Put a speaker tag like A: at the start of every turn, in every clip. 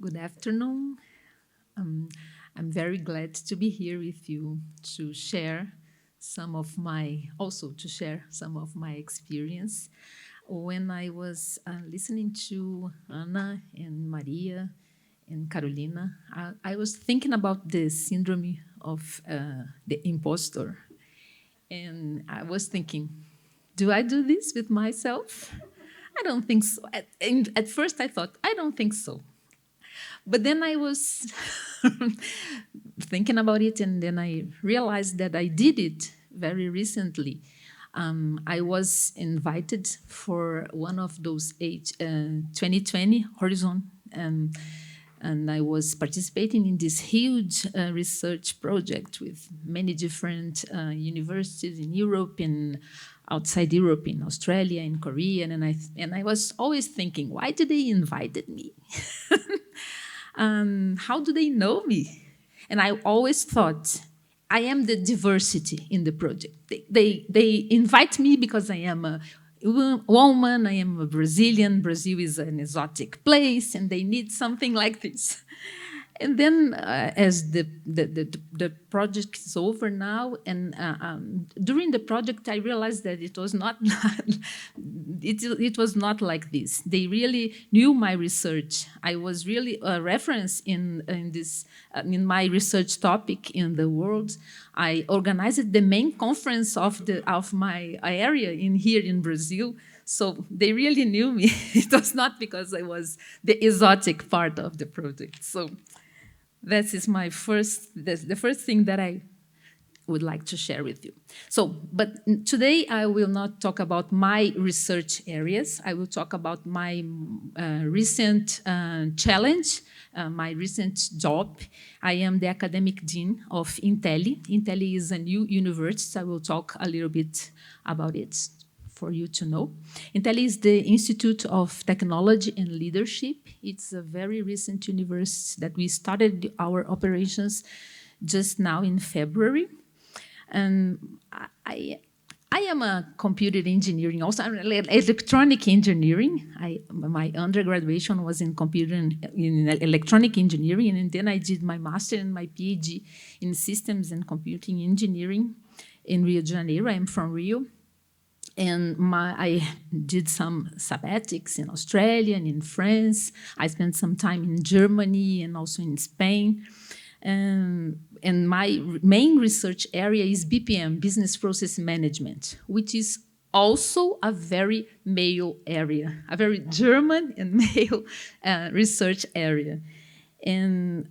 A: Good afternoon. Um, I'm very glad to be here with you to share to share some of my experience. When I was listening to Anna and Maria and Carolina, I was thinking about the syndrome of the impostor. And I was thinking, do I do this with myself? I don't think so. At first, I thought, I don't think so. But then I was thinking about it, and then I realized that I did it very recently. I was invited for one of those 2020 Horizon, and I was participating in this huge research project with many different universities in Europe and outside Europe, in Australia, in Korea, and I was always thinking, why did they invited me? How do they know me? And I always thought, I am the diversity in the project. They invite me because I am a woman, I am a Brazilian. Brazil is an exotic place, and they need something like this. And then, as the project is over now, and during the project, I realized that it was not it was not like this. They really knew my research. I was really a reference in my research topic in the world. I organized the main conference of my area here in Brazil. So they really knew me. It was not because I was the exotic part of the project. So that is the first thing that I would like to share with you. So, but today I will not talk about my research areas. I will talk about my recent challenge, my recent job. I am the academic dean of INTELI. INTELI is a new university. I will talk a little bit about it for you to know. INTELI is the Institute of Technology and Leadership. It's a very recent university that we started our operations just now in February. And I am a computer engineering, also I'm electronic engineering. My undergraduate was in in electronic engineering, and then I did my master and my PhD in systems and computing engineering in Rio de Janeiro. I'm from Rio. And I did some sabbatics in Australia and in France. I spent some time in Germany and also in Spain. And my main research area is BPM, Business Process Management, which is also a very male area, a very German and male research area. And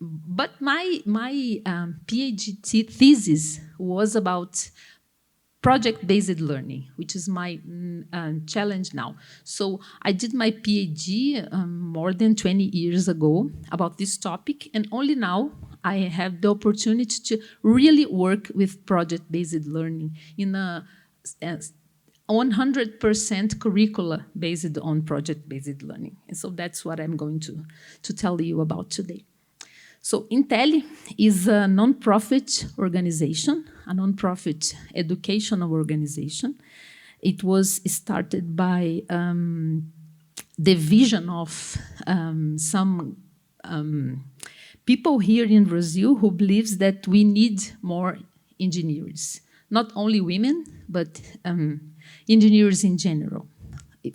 A: but my PhD thesis was about project-based learning, which is my challenge now. So I did my PhD more than 20 years ago about this topic, and only now I have the opportunity to really work with project-based learning in a 100% curricula based on project-based learning. And so that's what I'm going to tell you about today. So INTELI is a non-profit organization, a non-profit educational organization. It was started by the vision of some people here in Brazil who believes that we need more engineers, not only women, but engineers in general.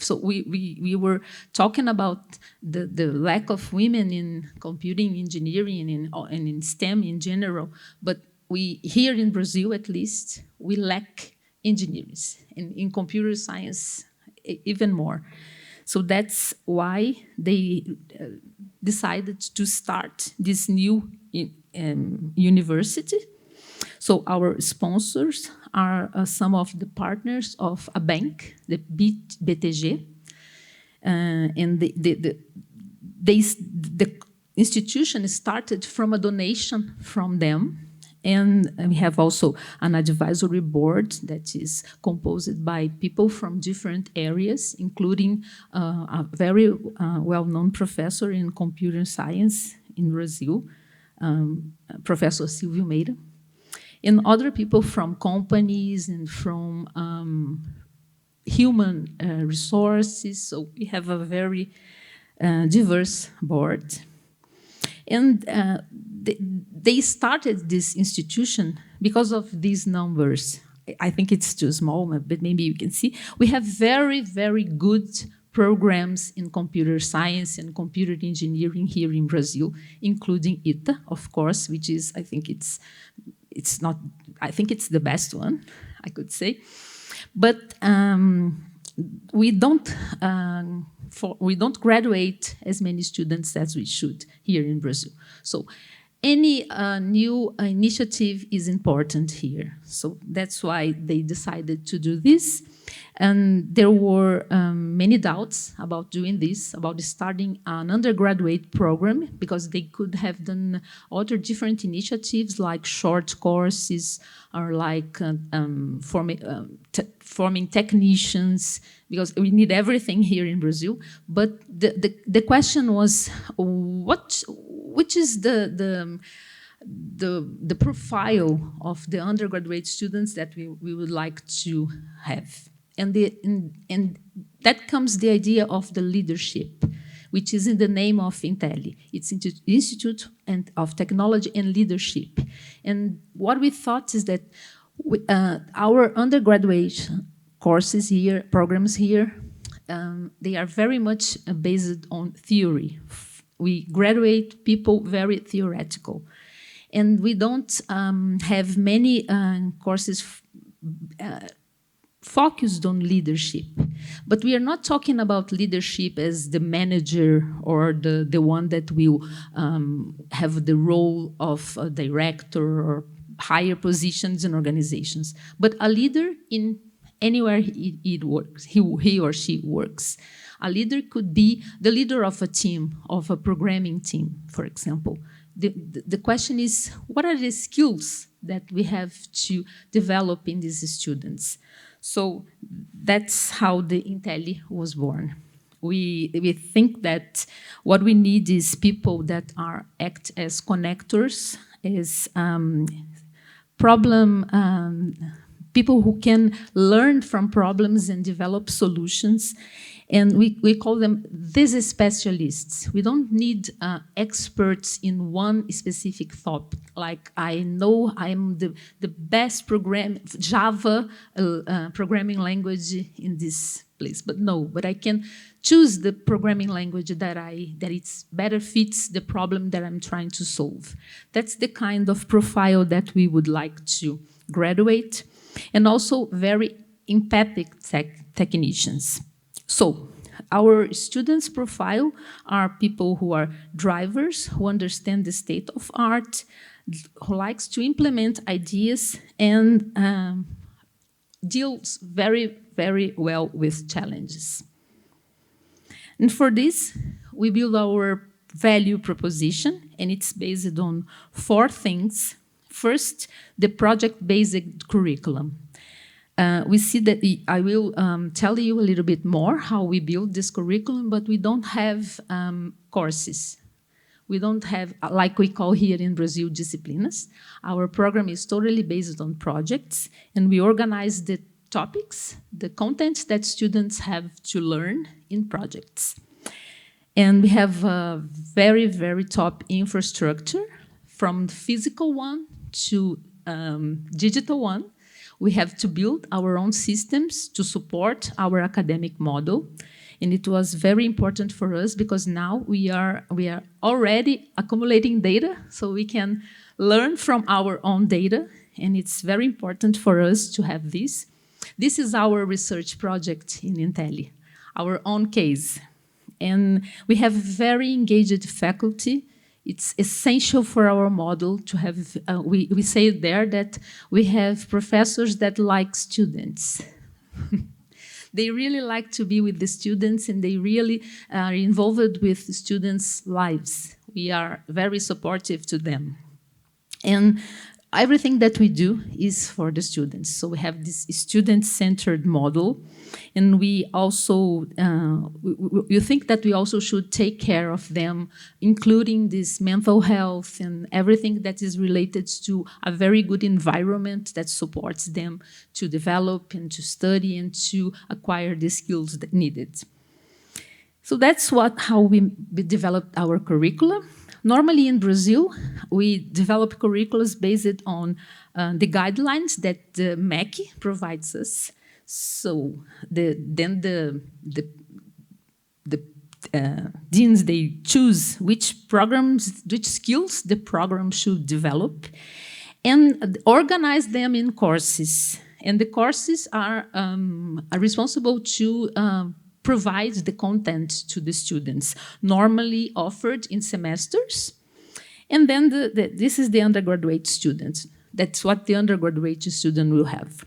A: So we were talking about the lack of women in computing engineering and in STEM in general, but we here in Brazil at least we lack engineers, and in computer science even more. So that's why they decided to start this new university. So our sponsors are some of the partners of a bank, the BTG, and the institution started from a donation from them. And we have also an advisory board that is composed by people from different areas, including a very well-known professor in computer science in Brazil, Professor Silvio Meira, and other people from companies and from human resources. So we have a very diverse board. And they started this institution because of these numbers. I think it's too small, but maybe you can see. We have very, very good programs in computer science and computer engineering here in Brazil, including ITA, of course, which is, I think it's the best one, I could say. But we don't graduate as many students as we should here in Brazil. So any new initiative is important here. So that's why they decided to do this. And there were many doubts about doing this, about starting an undergraduate program, because they could have done other different initiatives like short courses or like forming technicians, because we need everything here in Brazil. But the question was, which is the profile of the undergraduate students that we would like to have? And that comes the idea of the leadership, which is in the name of INTELI. It's Institute of Technology and Leadership. And what we thought is that our undergraduate courses here, programs here, they are very much based on theory. We graduate people very theoretical. And we don't have many courses focused on leadership. But we are not talking about leadership as the manager or the one that will have the role of a director or higher positions in organizations, but a leader in anywhere he works, he or she works. A leader could be the leader of a team, of a programming team, for example. The question is, what are the skills that we have to develop in these students? So that's how the INTELI was born. We think that what we need is people that act as connectors, as people who can learn from problems and develop solutions. And we call them these specialists. We don't need experts in one specific topic. Like, I know I'm the best Java programming language in this place. But no, but I can choose the programming language that it's better fits the problem that I'm trying to solve. That's the kind of profile that we would like to graduate. And also very empathic technicians. So our students' profile are people who are drivers, who understand the state of art, who likes to implement ideas and deals very, very well with challenges. And for this, we build our value proposition, and it's based on 4 things. First, the project-based curriculum. We see that I will tell you a little bit more how we build this curriculum, but we don't have courses. We don't have, like we call here in Brazil, disciplinas. Our program is totally based on projects, and we organize the topics, the content that students have to learn in projects. And we have a very, very top infrastructure, from the physical one to digital one. We have to build our own systems to support our academic model. And it was very important for us because now we are already accumulating data, so we can learn from our own data. And it's very important for us to have this. This is our research project in INTELI, our own case. And we have very engaged faculty. It's essential for our model to have, we say there that we have professors that like students. They really like to be with the students, and they really are involved with the students' lives. We are very supportive to them. And everything that we do is for the students. So we have this student-centered model. And we also, you think that we also should take care of them, including this mental health and everything that is related to a very good environment that supports them to develop and to study and to acquire the skills that needed. So that's how we developed our curricula. Normally in Brazil, we develop curriculums based on the guidelines that the MEC provides us. So then the deans, they choose which programs, which skills the program should develop, and organize them in courses. And the courses are responsible to provide the content to the students, normally offered in semesters. And then this is the undergraduate student. That's what the undergraduate student will have.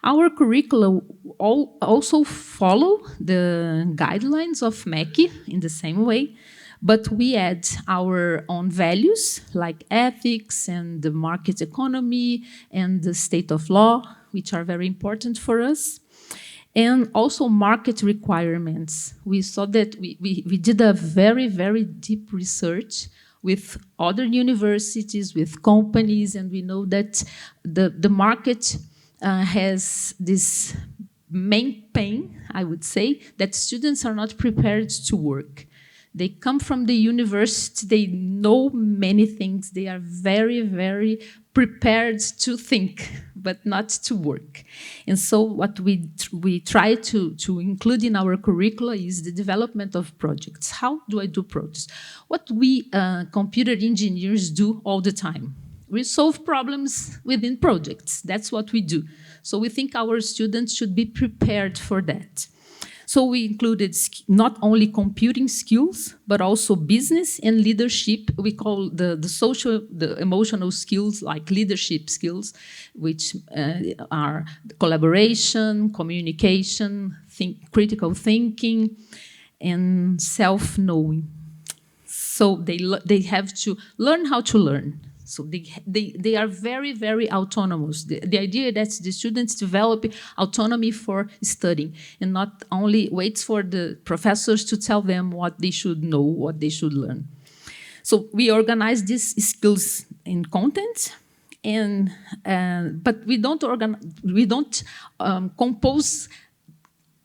A: Our curricula also follow the guidelines of MEC in the same way, but we add our own values like ethics and the market economy and the state of law, which are very important for us. And also market requirements. We saw that we did a very, very deep research with other universities, with companies, and we know that the market has this main pain, I would say, that students are not prepared to work. They come from the university, they know many things, they are very, very prepared to think, but not to work. And so what we try to include in our curricula is the development of projects. How do I do projects? What we computer engineers do all the time. We solve problems within projects. That's what we do. So we think our students should be prepared for that. So we included not only computing skills, but also business and leadership. We call the social, the emotional skills like leadership skills, which are collaboration, communication, critical thinking, and self-knowing. So they have to learn how to learn. So they are very, very autonomous. The idea that the students develop autonomy for studying and not only waits for the professors to tell them what they should know, what they should learn. So we organize these skills in content, and but we don't compose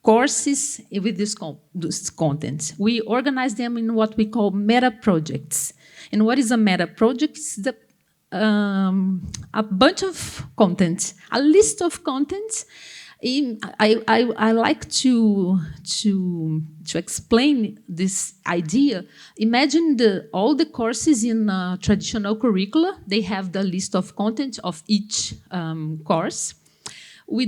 A: courses with this content. We organize them in what we call meta projects. And what is a meta project? It's a bunch of content, a list of content. I like to explain this idea. Imagine all the courses in traditional curricula. They have the list of content of each course. We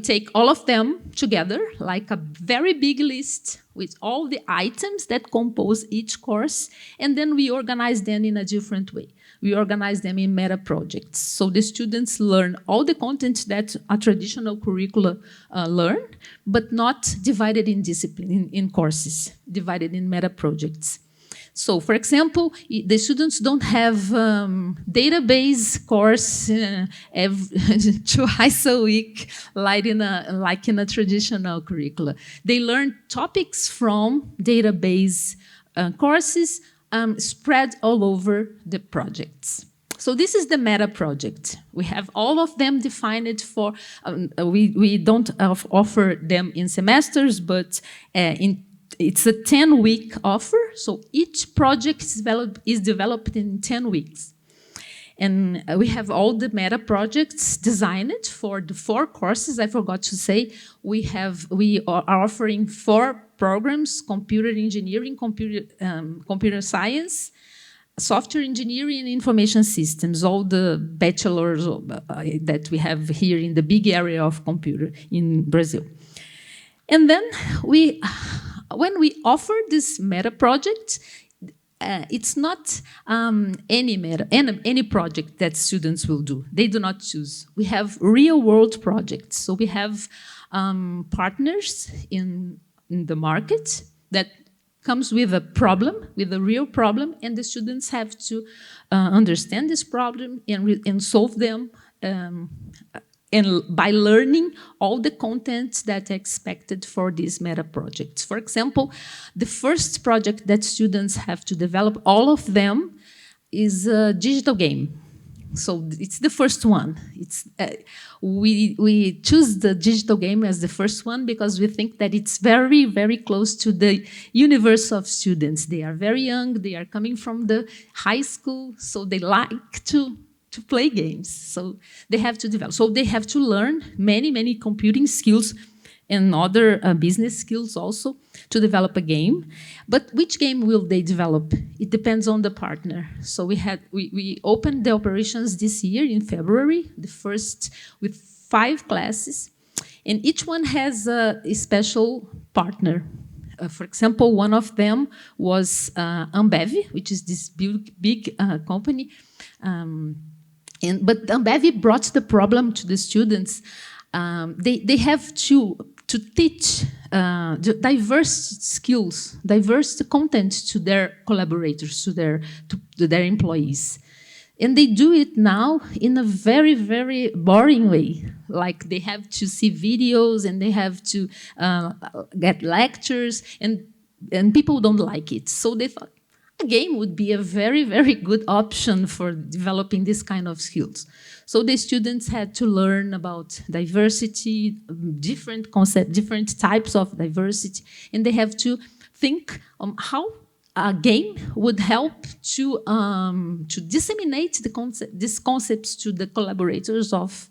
A: take all of them together, like a very big list with all the items that compose each course, and then we organize them in a different way. We organize them in meta projects. So the students learn all the content that a traditional curricula learn, but not divided in discipline, in courses, divided in meta projects. So, for example, the students don't have database course twice a week, like in a traditional curricula. They learn topics from database courses spread all over the projects. So this is the meta project. We have all of them defined for. We don't offer them in semesters, but it's a 10-week offer, so each project is developed in 10 weeks. And we have all the meta projects designed for the 4 courses. I forgot to say, we are offering 4 programs: computer engineering, computer science, software engineering, and information systems, all the bachelors that we have here in the big area of computer in Brazil. And then when we offer this meta project, it's not any project that students will do. They do not choose. We have real-world projects. So we have partners in the market that comes with a problem, with a real problem, and the students have to understand this problem and solve them. And by learning all the content that are expected for these meta projects. For example, the first project that students have to develop, all of them, is a digital game. So it's the first one. We choose the digital game as the first one because we think that it's very, very close to the universe of students. They are very young. They are coming from the high school, so they like to play games. So they have to develop. So they have to learn many, many computing skills and other business skills also to develop a game. But which game will they develop? It depends on the partner. So we opened the operations this year in February, the first with 5 classes, and each one has a special partner. For example, one of them was Ambev, which is this big company. But Ambev brought the problem to the students. They have to teach diverse skills, diverse content to their collaborators, to their employees. And they do it now in a very, very boring way. Like they have to see videos and they have to get lectures, and people don't like it. So they thought a game would be a very, very good option for developing this kind of skills. So the students had to learn about diversity, different concepts, different types of diversity, and they have to think how a game would help to disseminate these concepts to the collaborators of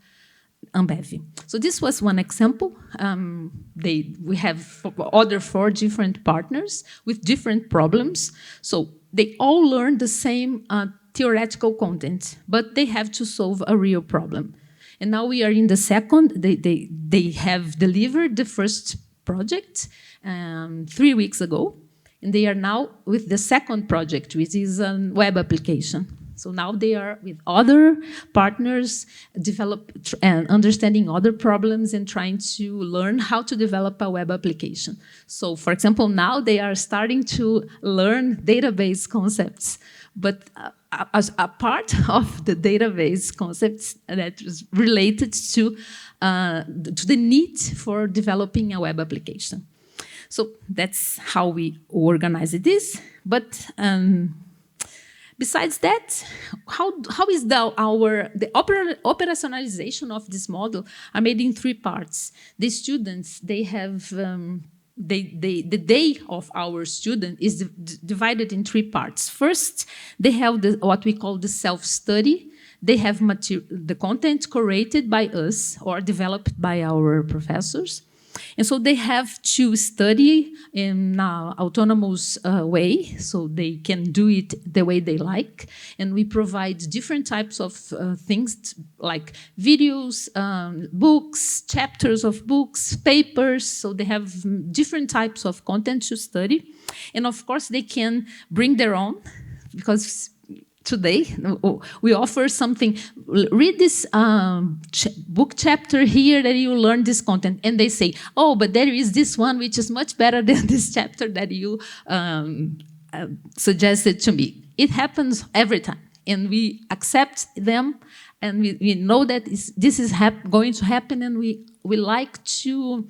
A: Ambev. So this was one example. We have other 4 different partners with different problems. So they all learn the same theoretical content, but they have to solve a real problem. And now we are in the second. They have delivered the first project 3 weeks ago, and they are now with the second project, which is a web application. So now they are with other partners, understanding other problems and trying to learn how to develop a web application. So, for example, now they are starting to learn database concepts. But as a part of the database concepts that is related to the need for developing a web application. So that's how we organize this. But besides that, how is the operationalization of this model are made in 3 parts. The students, they have the day of our student is divided in 3 parts. First, they have what we call the self-study. They have the content curated by us or developed by our professors. And so they have to study in an autonomous way, so they can do it the way they like. And we provide different types of things like videos, books, chapters of books, papers. So they have different types of content to study. And of course, they can bring their own, because today we offer something. Read this book chapter here that you learn this content, and they say, oh, but there is this one which is much better than this chapter that you suggested to me. It happens every time, and we accept them, and we know that this is going to happen, and we like to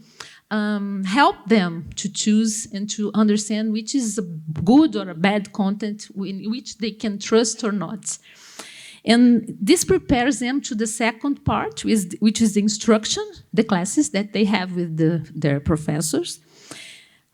A: help them to choose and to understand which is a good or a bad content in which they can trust or not. And this prepares them to the second part, which is the instruction, the classes that they have with their professors.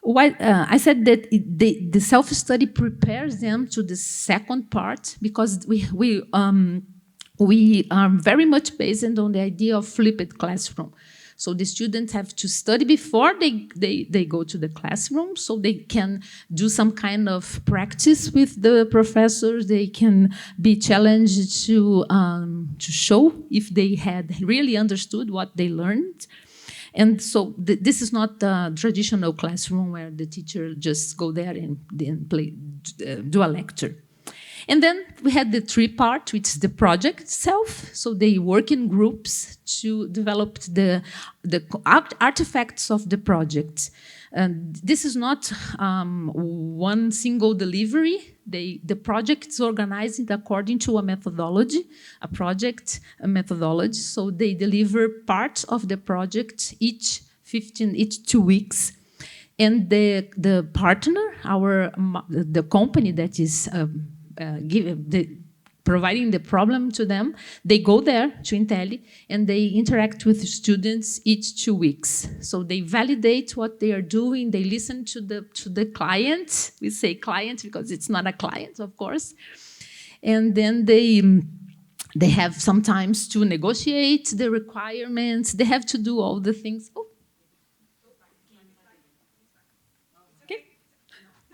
A: I said that the self-study prepares them to the second part because we are very much based on the idea of flipped classroom. So the students have to study before they go to the classroom, so they can do some kind of practice with the professors. They can be challenged to show if they had really understood what they learned. And so this is not a traditional classroom where the teacher just go there and do a lecture. And then we had the 3 part, which is the project itself. So they work in groups to develop the artifacts of the project. And this is not one single delivery. The project is organized according to a methodology, a methodology. So they deliver parts of the project each 2 weeks. And the partner, the company that is providing the problem to them. They go there to INTELI and they interact with students each 2 weeks. So they validate what they are doing. They listen to the client. We say client because it's not a client, of course. And then they have sometimes to negotiate the requirements. They have to do all the things. Oh. Okay.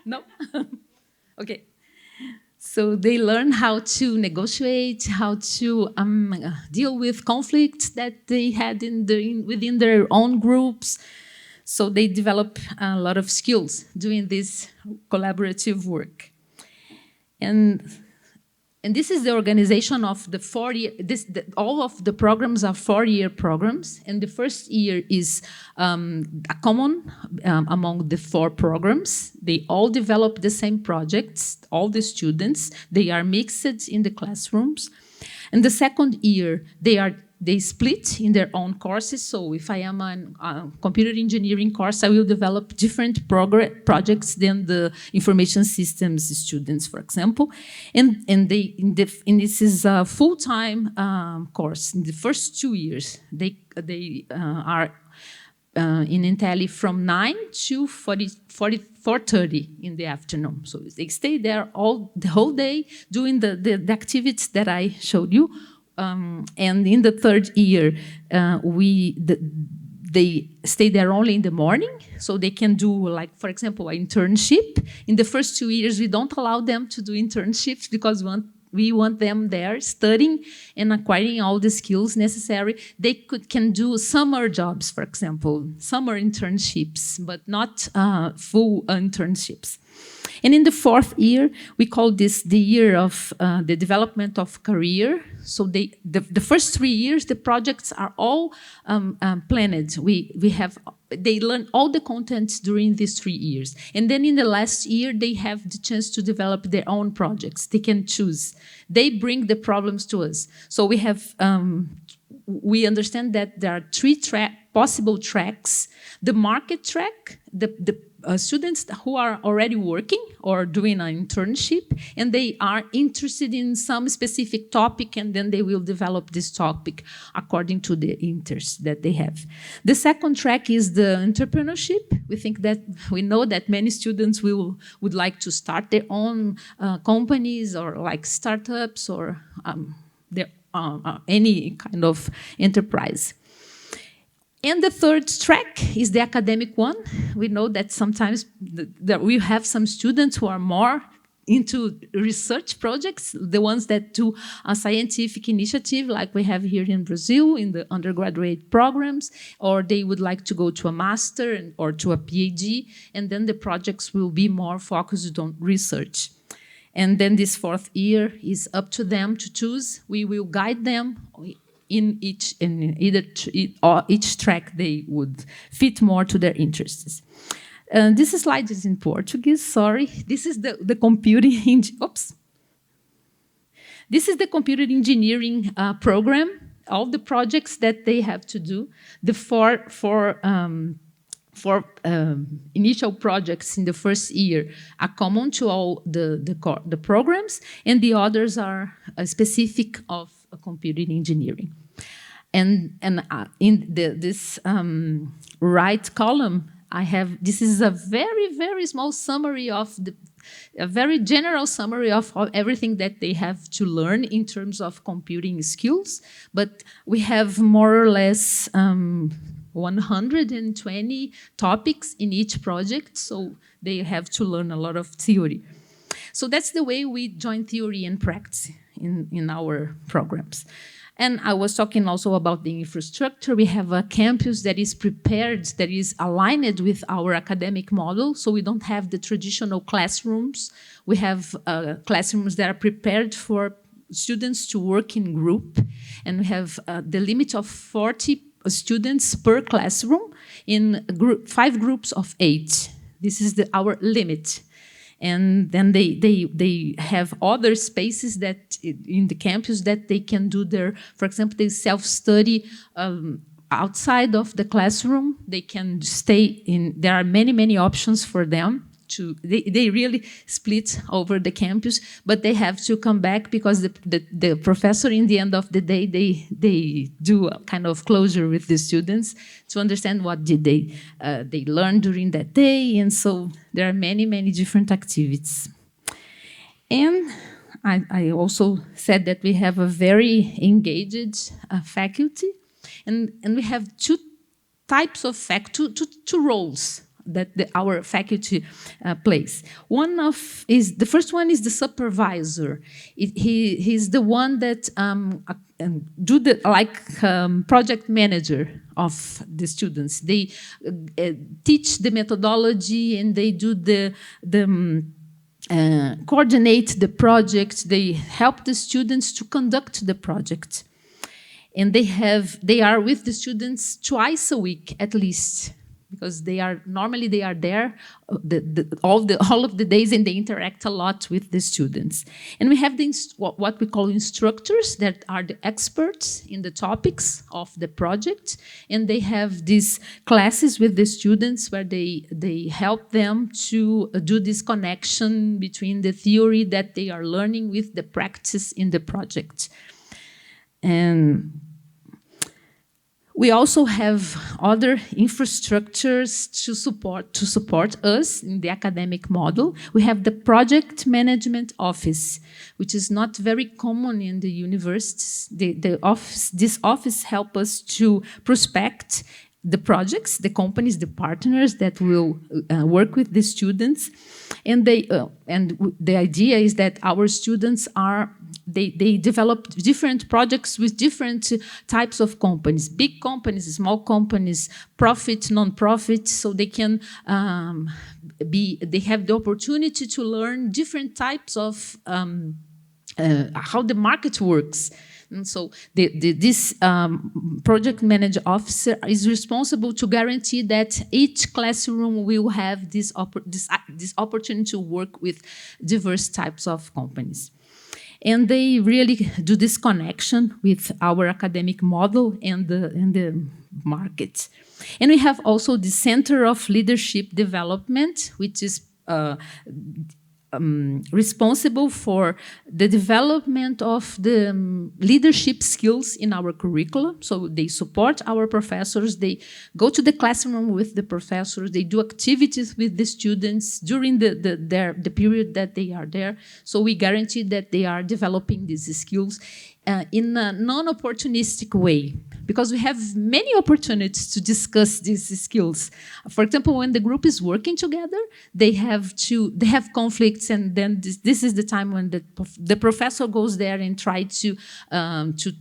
A: No. Okay. So they learn how to negotiate, how to deal with conflicts that they had within their own groups. So they develop a lot of skills doing this collaborative work. And this is the organization of the 4-year, all of the programs are 4-year programs. And the first year is a common among the 4 programs. They all develop the same projects, all the students. They are mixed in the classrooms. And the second year, they split in their own courses. So if I am a computer engineering course, I will develop different projects than the information systems students, for example. And this is a full-time course. In the first 2 years, they are in INTELI from 9 to 4:30 in the afternoon. So they stay there the whole day doing the activities that I showed you. And in the 3rd year, they stay there only in the morning, so they can do, like, for example, an internship. In the first 2 years, we don't allow them to do internships because we want them there studying and acquiring all the skills necessary. They can do summer jobs, for example, summer internships, but not full internships. And in the 4th year, we call this the year of the development of career. So the first 3 years, the projects are all planned. They learn all the content during these 3 years. And then in the last year, they have the chance to develop their own projects. They can choose. They bring the problems to us. So we understand that there are 3 possible tracks. The market track, the students who are already working or doing an internship, and they are interested in some specific topic, and then they will develop this topic according to the interests that they have. The second track is the entrepreneurship. We know that many students would like to start their own companies or like startups or any kind of enterprise. And the 3rd track is the academic one. We know that sometimes we have some students who are more into research projects, the ones that do a scientific initiative like we have here in Brazil in the undergraduate programs, or they would like to go to a master or to a PhD, and then the projects will be more focused on research. And then this 4th year is up to them to choose. We will guide them in each track they would fit more to their interests. This slide is in Portuguese, sorry. This is the computing, This is the computer engineering program, all the projects that they have to do. The four initial projects in the first year are common to all the programs, and the others are specific of computing engineering. And in this right column, this is a very, very small summary of a very general summary of everything that they have to learn in terms of computing skills. But we have more or less 120 topics in each project, so they have to learn a lot of theory. So that's the way we join theory and practice in our programs. And I was talking also about the infrastructure. We have a campus that is prepared, that is aligned with our academic model, so we don't have the traditional classrooms. We have classrooms that are prepared for students to work in group, and we have the limit of 40 students per classroom in 5 groups of 8. This is our limit. And then they have other spaces that in the campus that they can do for example, they self-study outside of the classroom. They can stay in, there are many, many options for them they really split over the campus, but they have to come back because the professor, in the end of the day, they do a kind of closure with the students to understand what did they learn during that day. And so there are many, many different activities. And I also said that we have a very engaged faculty, and we have two types of two roles that our faculty plays. The first one is the supervisor. He's the one that do the project manager of the students. They teach the methodology, and they do coordinate the project. They help the students to conduct the project. And they are with the students twice a week at least, because normally they are there all of the days, and they interact a lot with the students. And we have what we call instructors, that are the experts in the topics of the project, and they have these classes with the students where they help them to do this connection between the theory that they are learning with the practice in the project. And we also have other infrastructures to support us in the academic model. We have the project management office, which is not very common in the universities. This office helps us to prospect the projects, the companies, the partners that will work with the students. And the idea is that our students they develop different projects with different types of companies, big companies, small companies, profit, non-profit, so they can they have the opportunity to learn different types of how the market works. And so this project manager officer is responsible to guarantee that each classroom will have this opportunity to work with diverse types of companies. And they really do this connection with our academic model and the market. And we have also the Center of Leadership Development, which is responsible for the development of the leadership skills in our curriculum. So they support our professors. They go to the classroom with the professors. They do activities with the students during the period that they are there. So we guarantee that they are developing these skills in a non-opportunistic way, because we have many opportunities to discuss these skills. For example, when the group is working together, they have conflicts, and then this is the time when the professor goes there and try to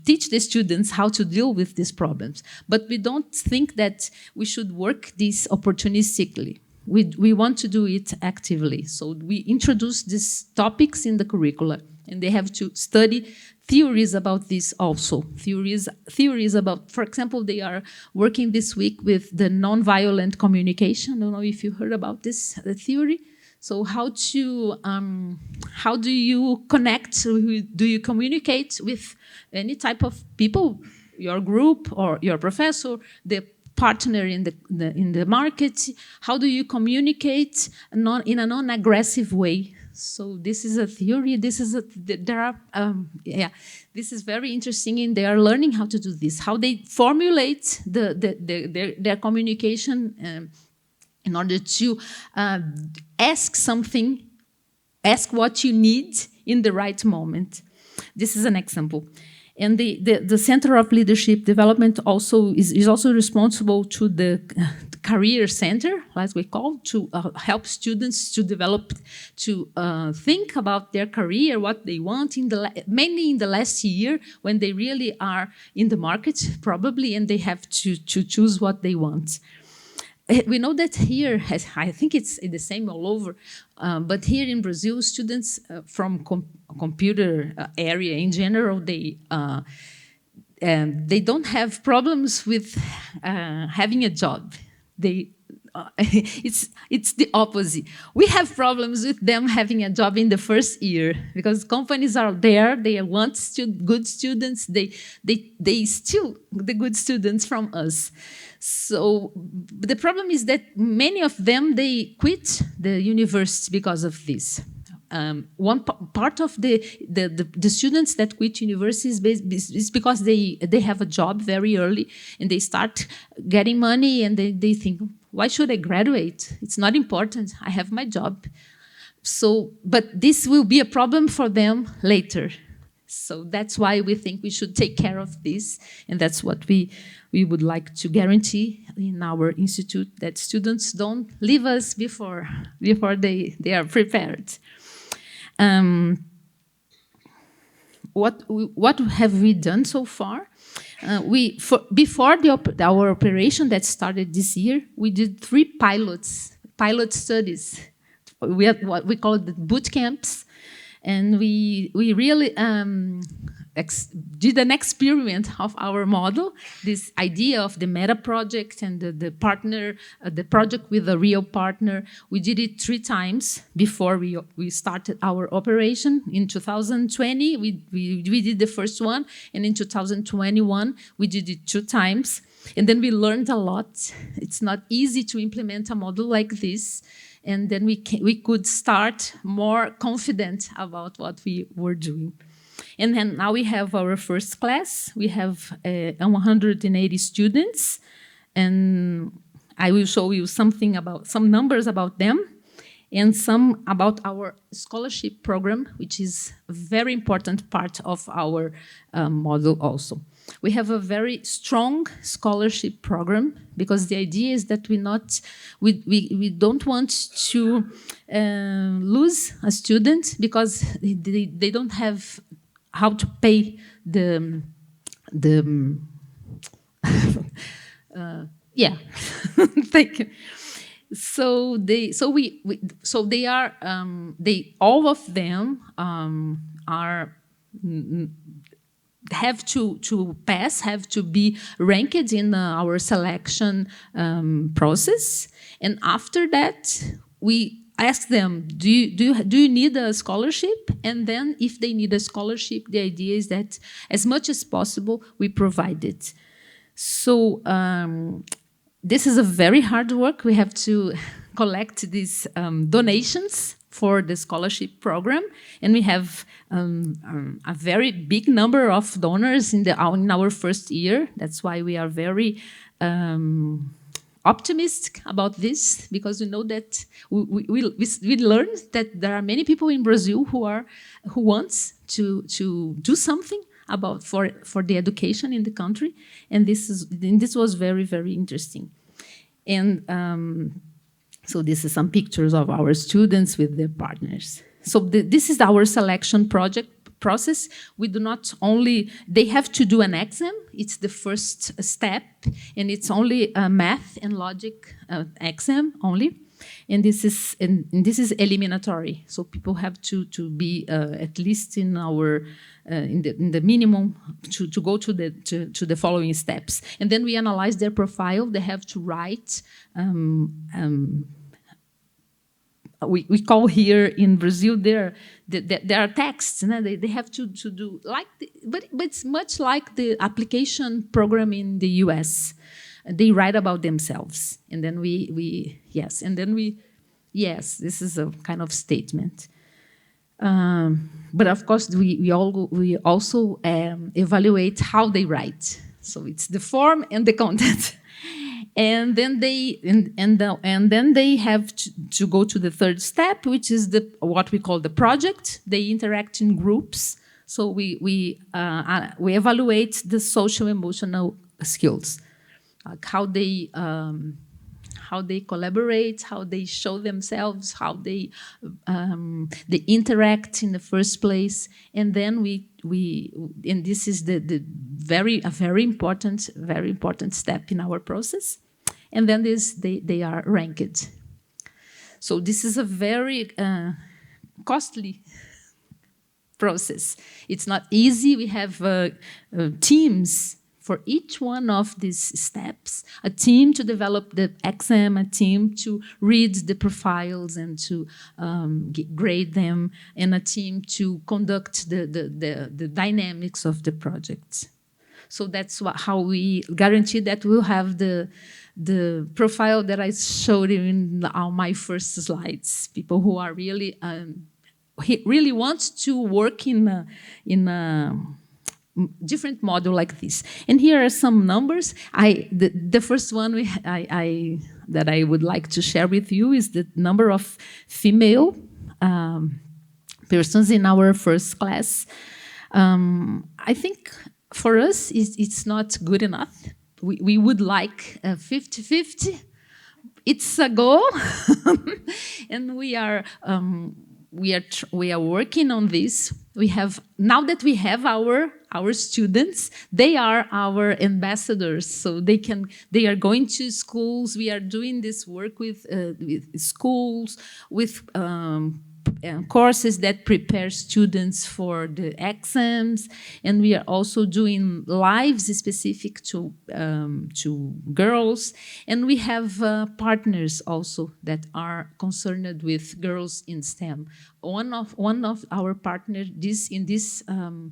A: teach the students how to deal with these problems. But we don't think that we should work this opportunistically. We want to do it actively. So we introduce these topics in the curricula, and they have to study theories about this also. Theories about, for example, they are working this week with the nonviolent communication. I don't know if you heard about this, the theory. So how do you connect? Do you communicate with any type of people, your group or your professor, the partner in the market? How do you communicate in a non-aggressive way? So this is a theory. This is this is very interesting, and they are learning how to do this. How they formulate their communication in order to ask something, ask what you need in the right moment. This is an example. And the Center of Leadership Development also is also responsible to the Career Center, as we call, to help students to develop, to think about their career, what they want, mainly in the last year, when they really are in the market, probably, and they have to choose what they want. We know that here, I think it's the same all over, but here in Brazil, students from computer area in general, they don't have problems with having a job. It's the opposite. We have problems with them having a job in the first year, because companies are there, they want good students, they steal the good students from us. So the problem is that many of them, they quit the university because of this. One part of the students that quit universities is because they have a job very early and they start getting money and they think, why should I graduate? It's not important. I have my job. So, but this will be a problem for them later. So that's why we think we should take care of this, and that's what we would like to guarantee in our institute, that students don't leave us before they are prepared. What have we done so far? Before our operation that started this year, we did 3 pilot studies. We have what we call the boot camps, and we really did an experiment of our model, this idea of the meta project and the partner, the project with a real partner. We did it 3 times before we started our operation. In 2020, we did the first one, and in 2021, we did it 2 times. And then we learned a lot. It's not easy to implement a model like this. And then we could start more confident about what we were doing. And then now we have our first class. We have 180 students, and I will show you some numbers about them, and some about our scholarship program, which is a very important part of our model also. We have a very strong scholarship program because the idea is that we don't want to lose a student because they don't have how to pay the yeah. Thank you. So all of them have to pass, have to be ranked in our selection process, and after that we ask them, do you need a scholarship? And then if they need a scholarship, the idea is that as much as possible we provide it. So this is a very hard work. We have to collect these donations for the scholarship program, and we have a very big number of donors in our first year. That's why we are very optimistic about this, because we know that we learned that there are many people in Brazil who wants to do something for the education in the country, and this was very, very interesting. And so this is some pictures of our students with their partners. So this is our selection process. We do not only, they have to do an exam. It's the first step, and it's only a math and logic exam only. And this is eliminatory. So people have to be at least in our in the minimum to go to the following steps. And then we analyze their profile. They have to write. We call here in Brazil there are texts. They have to do like, but it's much like the application program in the US. They write about themselves, and then yes, this is a kind of statement. But of course, we also evaluate how they write. So it's the form and the content. And then they have to go to the third step, which is what we call the project. They interact in groups. So we evaluate the social emotional skills, like how they collaborate, how they show themselves, how they interact in the first place, and then and this is a very important step in our process, and then they are ranked. So this is a very costly process. It's not easy. We have teams for each one of these steps, a team to develop the exam, a team to read the profiles and to grade them, and a team to conduct the dynamics of the project. So that's how we guarantee that we'll have the profile that I showed you in my first slides. People who are really really want to work in a different model like this. And here are some numbers. The first one that I would like to share with you is the number of female persons in our first class. I think for us, it's not good enough. We would like 50-50. It's a goal, and we are working on this. Now that we have our students, they are our ambassadors, so they are going to schools. We are doing this work with schools, with courses that prepare students for the exams, and we are also doing lives specific to girls, and we have partners also that are concerned with girls in STEM. One of our partners in this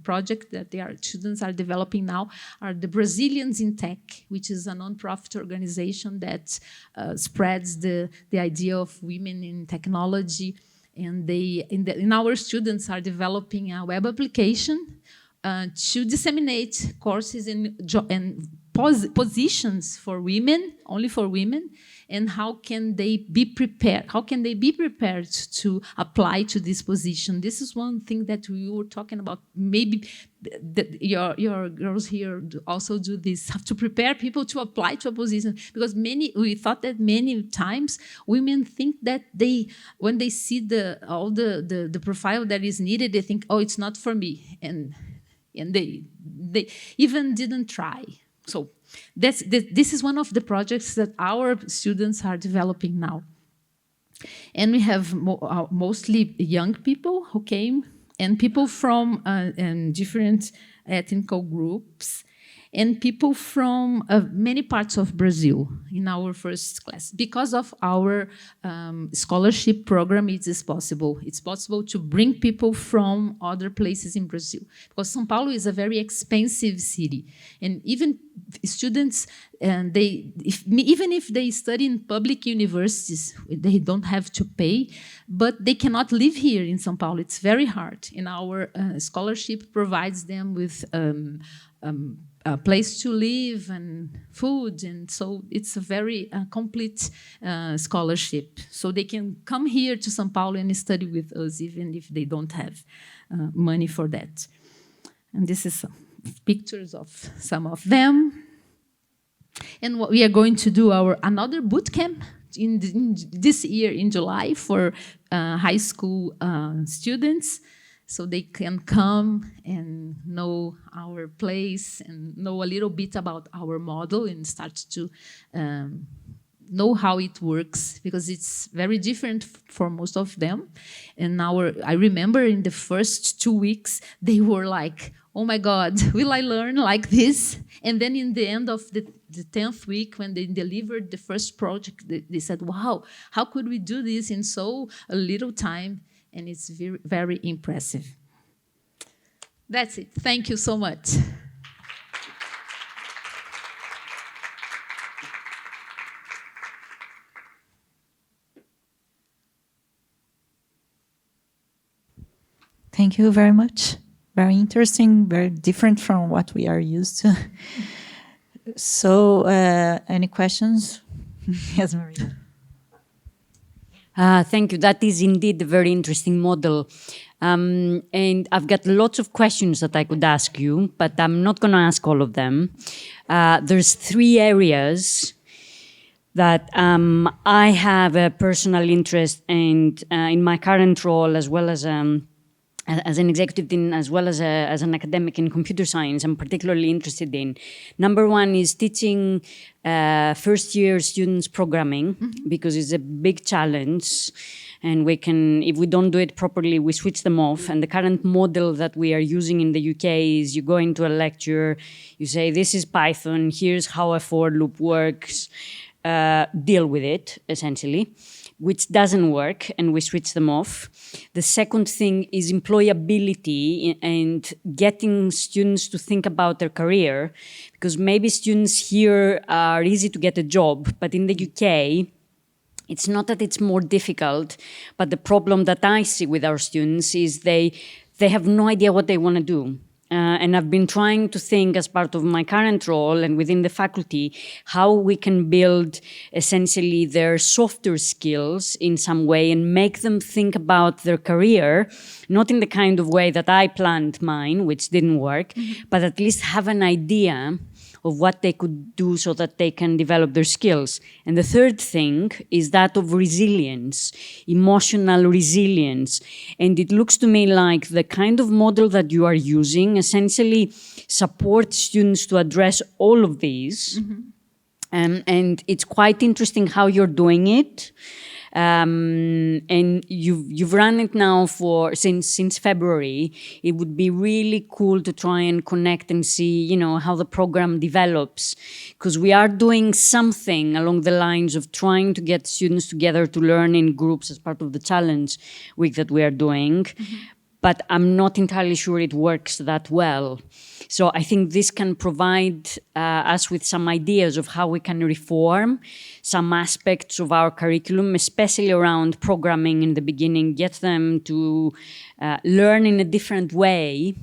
A: project that our students are developing now are the Brazilians in Tech, which is a non-profit organization that spreads the idea of women in technology. And our students are developing a web application to disseminate courses and positions for women, only for women, and how can they be prepared? How can they be prepared to apply to this position? This is one thing that we were talking about. Maybe your girls here also do this, have to prepare people to apply to a position, because we thought that many times women think that when they see the profile that is needed, they think, oh, it's not for me, and they even didn't try. So this is one of the projects that our students are developing now. And we have mostly young people who came, and people from different ethnic groups, and people from many parts of Brazil in our first class. Because of our scholarship program, it is possible. It's possible to bring people from other places in Brazil, because São Paulo is a very expensive city, and even students, even if they study in public universities, they don't have to pay, but they cannot live here in São Paulo. It's very hard, and our scholarship provides them with a place to live and food, and so it's a very complete scholarship. So they can come here to São Paulo and study with us, even if they don't have money for that. And this is some pictures of some of them. And what we are going to do another boot camp in this year in July for high school students, so they can come and know our place and know a little bit about our model and start to know how it works, because it's very different for most of them. And I remember in the first 2 weeks, they were like, oh my God, will I learn like this? And then in the end of the 10th week, when they delivered the first project, they said, wow, how could we do this in so a little time? And it's very, very impressive. That's it. Thank you so much.
B: Thank you very much. Very interesting, very different from what we are used to. So, any questions? Yes, Maria.
C: Thank you. That is indeed a very interesting model. And I've got lots of questions that I could ask you, but I'm not going to ask all of them. There's 3 areas that I have a personal interest and in my current role, as well as an executive dean, as well as an academic in computer science, I'm particularly interested in. Number 1 is teaching first-year students programming, because it's a big challenge, and if we don't do it properly, we switch them off. And the current model that we are using in the UK is you go into a lecture, you say, this is Python, here's how a for loop works, deal with it, essentially, which doesn't work, and we switch them off. The second thing is employability and getting students to think about their career, because maybe students here are easy to get a job, but in the UK, it's not that it's more difficult, but the problem that I see with our students is they have no idea what they want to do. And I've been trying to think, as part of my current role and within the faculty, how we can build essentially their softer skills in some way and make them think about their career, not in the kind of way that I planned mine, which didn't work, but at least have an idea of what they could do so that they can develop their skills. And the third thing is that of resilience, emotional resilience. And it looks to me like the kind of model that you are using essentially supports students to address all of these. And it's quite interesting how you're doing it. And you've run it now since February. It would be really cool to try and connect and see, how the program develops, because we are doing something along the lines of trying to get students together to learn in groups as part of the challenge week that we are doing. But I'm not entirely sure it works that well. So I think this can provide us with some ideas of how we can reform some aspects of our curriculum, especially around programming in the beginning, get them to learn in a different way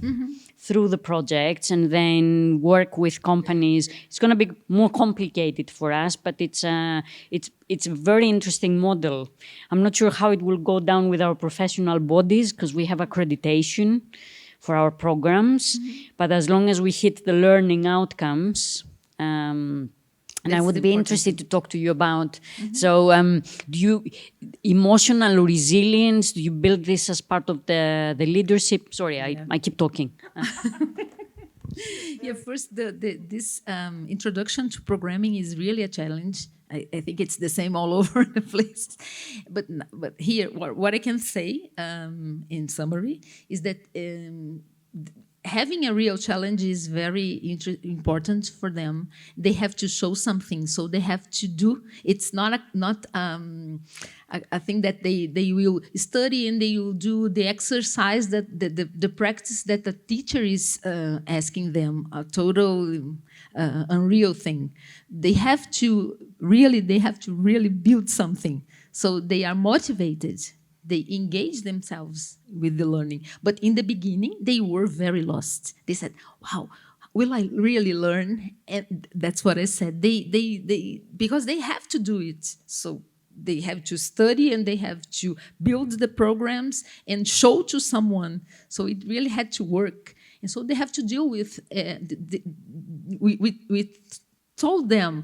C: through the projects, and then work with companies. It's going to be more complicated for us, but it's a very interesting model. I'm not sure how it will go down with our professional bodies, because we have accreditation for our programs, but as long as we hit the learning outcomes, and I would be interested to talk to you about. So do you, emotional resilience, do you build this as part of the leadership? Sorry, I keep talking.
A: Yeah, first, this introduction to programming is really a challenge. I think it's the same all over the place. But here, what I can say in summary is that having a real challenge is very important for them. They have to show something, so they have to do. It's not a thing that they will study and they will do the exercise, that the practice that the teacher is asking them, a total unreal thing. They have to really build something, so they are motivated. They engage themselves with the learning. But in the beginning, they were very lost. They said, wow, will I really learn? And that's what I said. Because they have to do it. So they have to study and they have to build the programs and show to someone. So it really had to work. And so they have to deal with, we told them,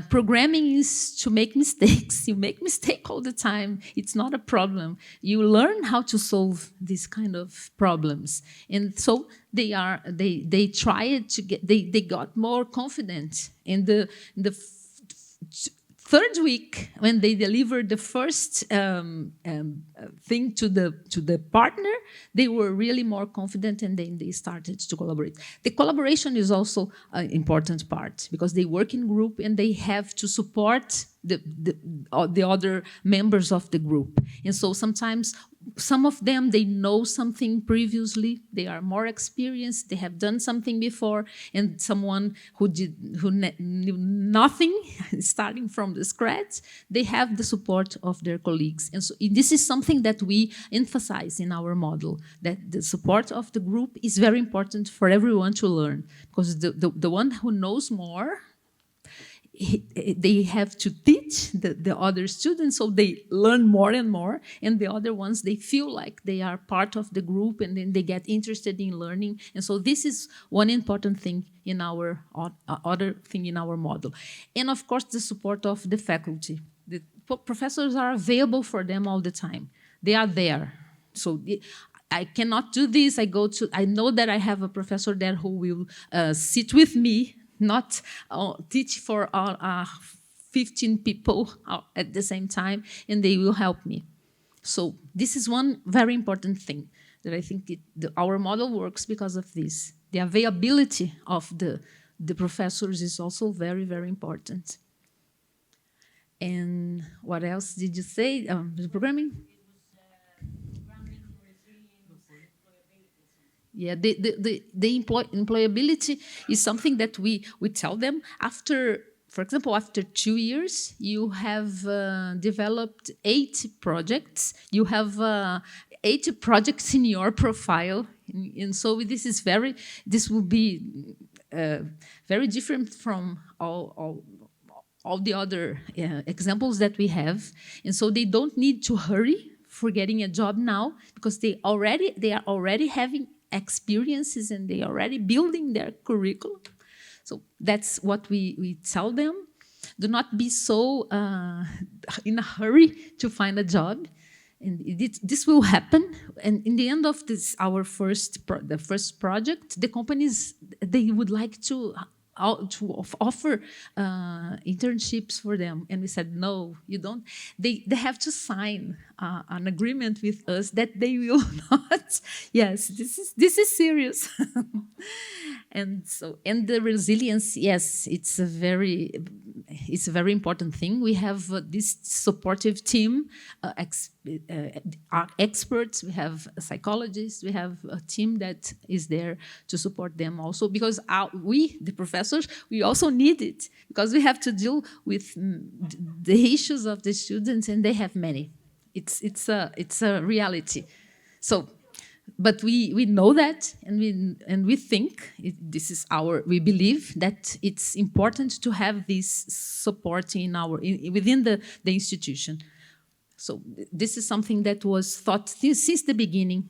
A: programming is to make mistakes. You make mistake all the time. It's not a problem. You learn how to solve these kind of problems. And so they tried to get, they got more confident. In the third week, when they delivered the first thing to the partner, they were really more confident, and then they started to collaborate. The collaboration is also an important part, because they work in group and they have to support the other members of the group. And so sometimes some of them, they know something previously, they are more experienced, they have done something before, and someone who knew nothing, starting from the scratch, they have the support of their colleagues. And so this is something that we emphasize in our model, that the support of the group is very important for everyone to learn, because the one who knows more, they have to teach the other students, so they learn more and more, and the other ones, they feel like they are part of the group, and then they get interested in learning. And so this is one important thing in our other thing in our model. And of course, the support of the faculty. The professors are available for them all the time. They are there. So I cannot do this. I know that I have a professor there who will sit with me, not teach for all 15 people at the same time, and they will help me. So this is one very important thing that I think our model works because of this. The availability of the professors is also very, very important. And what else did you say? The programming? Yeah, the employability is something that we tell them after, for example, after 2 years, you have developed 80 projects. You have 80 projects in your profile. And so this will be very different from all the other examples that we have. And so they don't need to hurry for getting a job now, because they are already having experiences and they are already building their curriculum. So that's what we tell them. Do not be so in a hurry to find a job. And this will happen. And in the end of our first project, the companies, they would like to offer internships for them, and we said no, you don't. They have to sign an agreement with us that they will not. Yes, this is serious. And the resilience, yes, it's a very important thing. We have this supportive team, experts, we have psychologists, we have a team that is there to support them also, because we, the professors, we also need it, because we have to deal with the issues of the students, and they have many. It's a reality. So, but we know that, and we think we believe that it's important to have this support within the institution. So this is something that was thought since the beginning.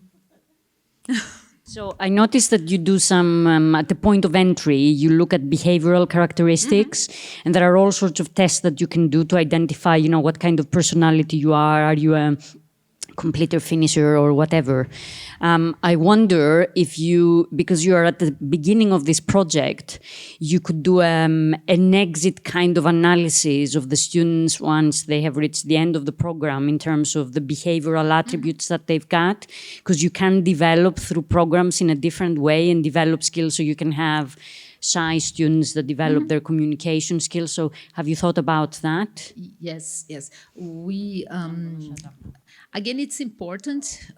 C: So I noticed that you do some, at the point of entry, you look at behavioral characteristics, and there are all sorts of tests that you can do to identify, what kind of personality you are. Are you a completer, finisher, or whatever? I wonder if because you are at the beginning of this project, you could do an exit kind of analysis of the students once they have reached the end of the program in terms of the behavioral attributes that they've got, because you can develop through programs in a different way and develop skills. So you can have shy students that develop their communication skills. So have you thought about that?
A: Yes. We again, it's important.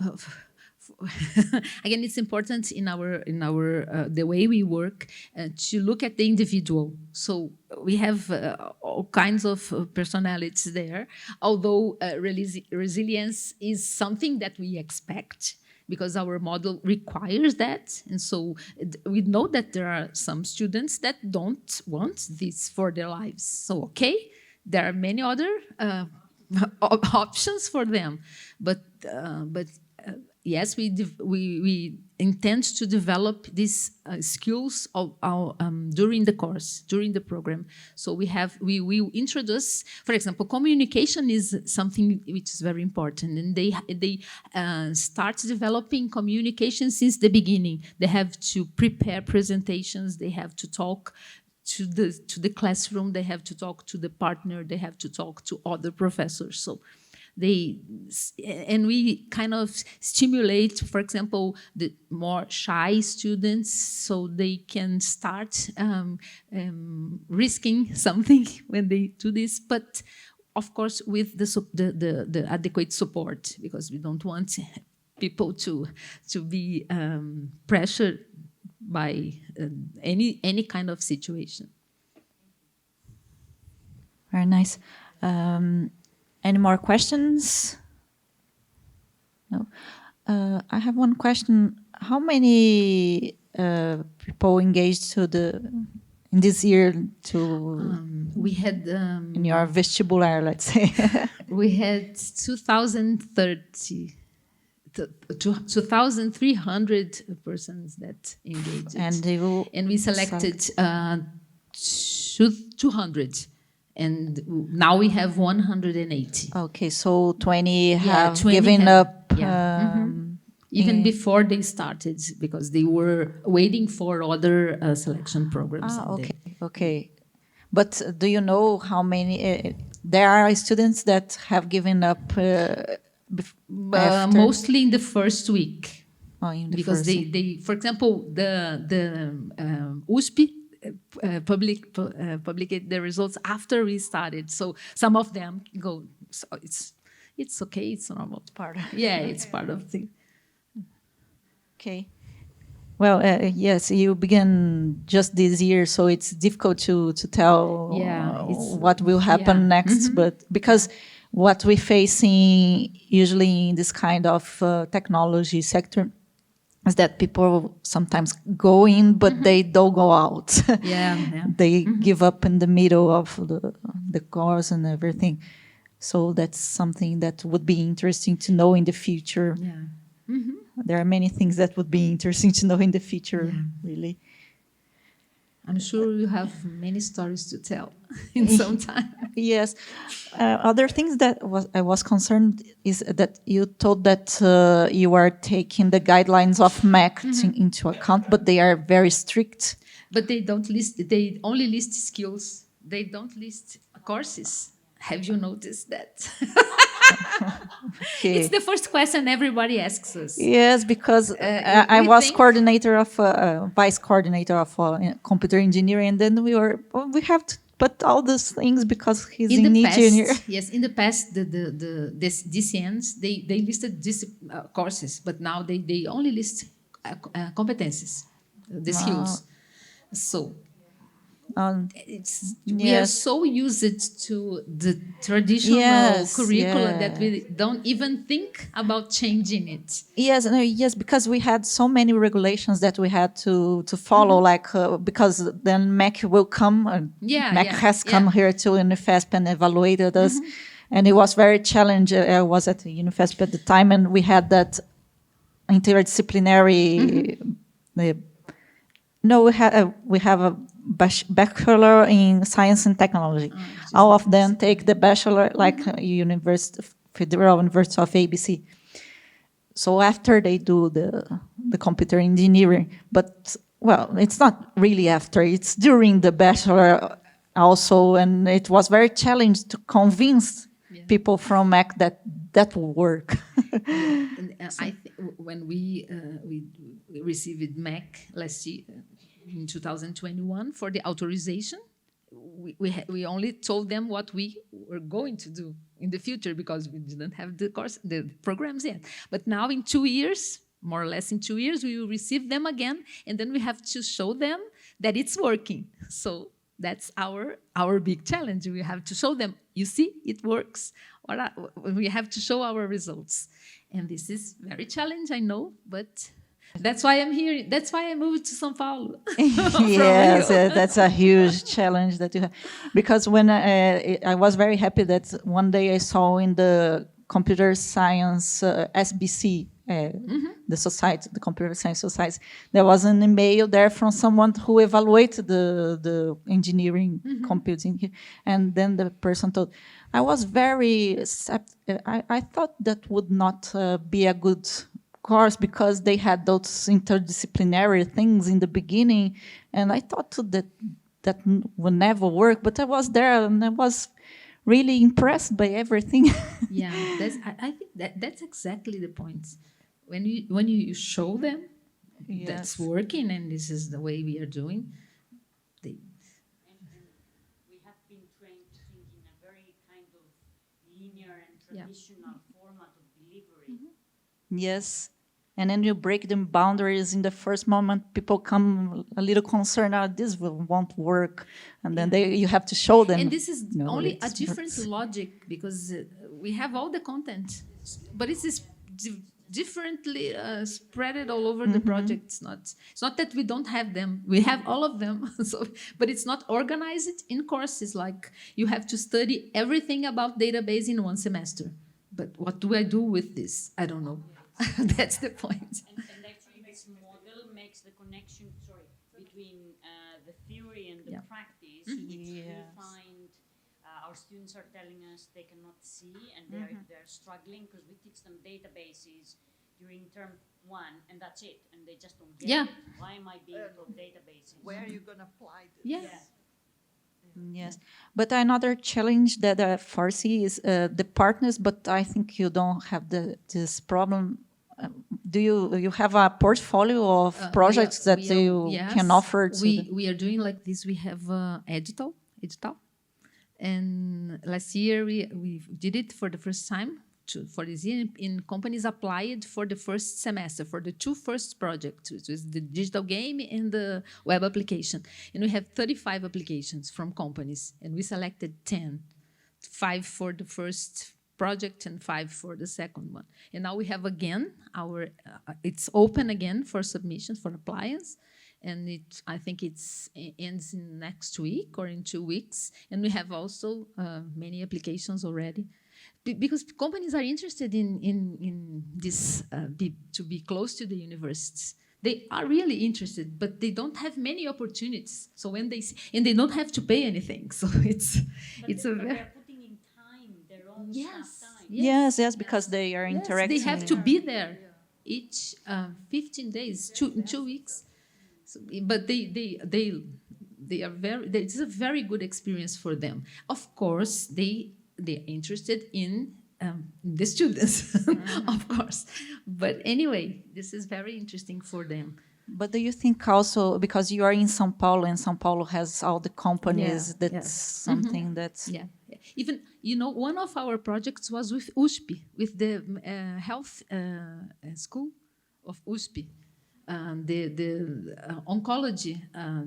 A: Again, it's important in our the way we work to look at the individual. So we have all kinds of personalities there. Although resilience is something that we expect, because our model requires that. And so we know that there are some students that don't want this for their lives. So, okay, there are many other options for them. But yes, we intend to develop these skills during the course, during the program. So we introduce, for example, communication is something which is very important, and they start developing communication since the beginning. They have to prepare presentations. They have to talk to the classroom. They have to talk to the partner. They have to talk to other professors. So we kind of stimulate, for example, the more shy students, so they can start risking something when they do this, but of course with the adequate support, because we don't want people to be pressured by any kind of situation.
B: Very nice. Any more questions? No. I have one question. How many people engaged in this year
A: we had
B: in your vestibular, let's say?
A: We had 2,300 persons that engaged, and we selected 200. And now we have 180.
B: Okay, so 20 have given up.
A: Even before they started, because they were waiting for other selection programs.
B: Okay. But do you know how many? There are students that have given up
A: mostly in the first week.
B: Oh, in the
A: because
B: first
A: they, for example, the USP publicate the results after we started. So some of them go. So it's okay. It's normal.
B: Part.
A: Yeah, it's part of the.
B: Okay. Well, yes, you began just this year, so it's difficult to tell what will happen next. But because what we facing usually in this kind of technology sector is that people sometimes go in, but they don't go out. They give up in the middle of the course and everything. So that's something that would be interesting to know in the future. There are many things that would be interesting to know in the future, really.
A: I'm sure you have many stories to tell in some time.
B: Yes. Other things that I was concerned is that you told that you are taking the guidelines of MEC into account, but they are very strict.
A: But they don't list, they only list skills. They don't list courses. Have you noticed that?
B: Okay.
A: It's the first question everybody asks us.
B: Yes, because I was coordinator of vice coordinator of computer engineering, and then we have to put all these things because he's in engineer.
A: Yes, in the past, this DCNs they listed courses, but now they only list competencies, the skills. So. We are so used to the traditional curricula that we don't even think about changing it.
B: Yes, because we had so many regulations that we had to follow, because then MEC will come, MEC has come here to UniFesp and evaluated us, and it was very challenging. I was at UniFesp at the time, and we had that interdisciplinary. We have a bachelor in science and technology. All of them take the bachelor like Federal University of ABC. So after they do the computer engineering, but well, it's not really after, it's during the bachelor also, and it was very challenging to convince people from MEC that will work.
A: I when we received MEC last year, in 2021 for the authorization, we only told them what we were going to do in the future because we didn't have the programs yet. But now in 2 years, more or less in 2 years, we will receive them again, and then we have to show them that it's working. So that's our big challenge. We have to show them, you see, it works. Or we have to show our results. And this is very challenging, I know, but that's why I'm here. That's why I moved to São Paulo.
B: Yes, that's a huge challenge that you have. Because when I was very happy that one day I saw in the computer science SBC, the society, the computer science society, there was an email there from someone who evaluated the engineering computing, and then the person told, I was very, I thought that would not be a good course because they had those interdisciplinary things in the beginning, and I thought that would never work. But I was there and I was really impressed by everything.
A: Yeah, I think that's exactly the point. When you show them that's working and this is the way we are doing, they.
C: And we have been trained to think in a very kind of linear and traditional format of delivery.
B: Yes. And then you break the boundaries in the first moment. People come a little concerned, this won't work. And then you have to show them.
A: And this is only a different logic because we have all the content, but it is differently spread all over the project. It's not that we don't have them. We have all of them. But it's not organized in courses. Like you have to study everything about database in one semester. But what do I do with this? I don't know. That's the point.
C: And actually, this model makes the connection, between the theory and the practice, which we find our students are telling us they cannot see, and they're struggling because we teach them databases during term 1, and that's it, and they just don't get it. Why am I being taught databases?
D: Where are you going to apply this?
A: Yes.
B: Yes, but another challenge that I foresee is the partners. But I think you don't have this problem. Do you have a portfolio of projects that you can offer to?
A: We are doing like this. We have edital, and last year we did it for the first time. For this year, in companies applied for the first semester for the two first projects, which is the digital game and the web application. And we have 35 applications from companies, and we selected 10, 5 for the first project and 5 for the second one. And now we have again it's open again for submissions for appliance, and I think it ends in next week or in 2 weeks. And we have also many applications already. Because companies are interested in this, to be close to the universities. They are really interested, but they don't have many opportunities. So when and they don't have to pay anything. So it's
C: they're putting in time, their own time.
B: Yes, because they are interacting.
A: They have to be there each 15 days, 2 weeks. So, but they are it's a very good experience for them. Of course, they're interested in the students, of course. But anyway, this is very interesting for them.
B: But do you think also, because you are in São Paulo, and São Paulo has all the companies, that's something that's...
A: Yeah. Even, one of our projects was with USP, with the health school of USP. The oncology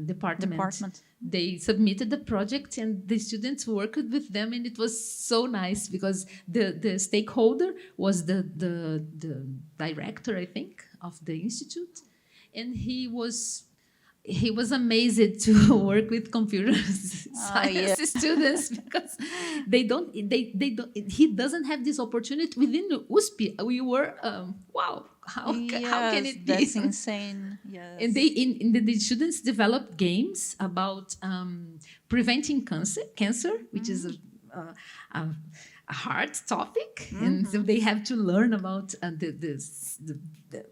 A: department. They submitted the project, and the students worked with them, and it was so nice because the stakeholder was the director, I think, of the institute, and he was amazed to work with computer science students because he doesn't have this opportunity within USP. We were wow. How can it be?
B: That's insane. Yes.
A: And the students developed games about preventing cancer, which is a hard topic, and so they have to learn about the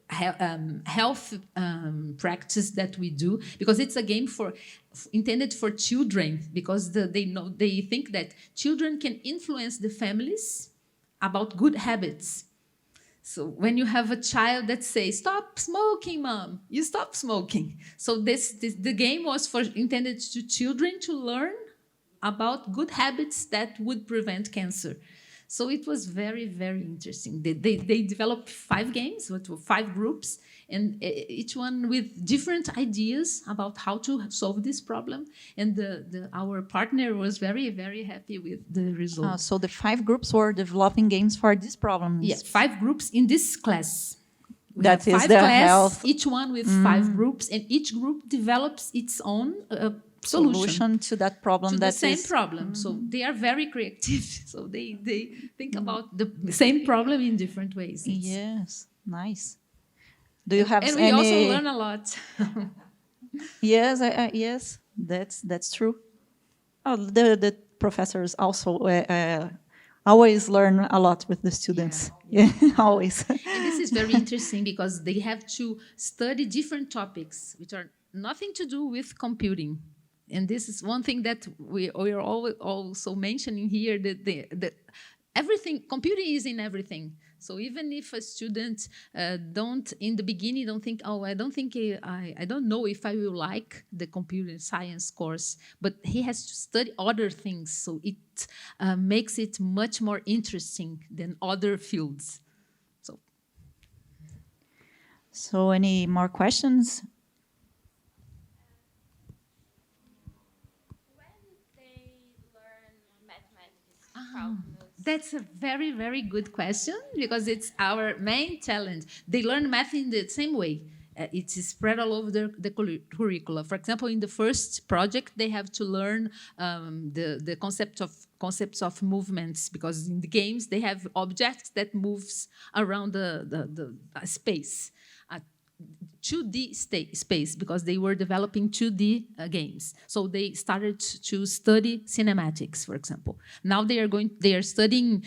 A: health practice that we do, because it's a game intended for children, because they think that children can influence the families about good habits. So when you have a child that says, "Stop smoking, mom," you stop smoking. So the game was intended to children to learn about good habits that would prevent cancer. So it was very, very interesting. They developed 5 games, 5 groups, and each one with different ideas about how to solve this problem. And our partner was very, very happy with the results.
B: So the 5 groups were developing games for these problems.
A: Yes, 5 groups in this class.
B: That is the health.
A: Each one with 5 groups, and each group develops its own solution
B: to that problem.
A: To the same problem. So they are very creative. So they think about the same problem in different ways.
B: Yes, nice. Do you have
A: and we also learn a lot.
B: Yes, yes, that's true. Oh, the professors also always learn a lot with the students. Yeah, always.
A: And this is very interesting because they have to study different topics which are nothing to do with computing. And this is one thing that we are also mentioning here, that everything, computing is in everything. So even if a student in the beginning don't think, I don't know if I will like the computer science course, but he has to study other things. So it makes it much more interesting than other fields.
B: So any more questions?
A: That's a very, very good question, because it's our main challenge. They learn math in the same way. It is spread all over the curricula. For example, in the first project, they have to learn the concepts of movements, because in the games they have objects that moves around the space. 2D space, because they were developing 2D games. So they started to study cinematics, for example. Now they are starting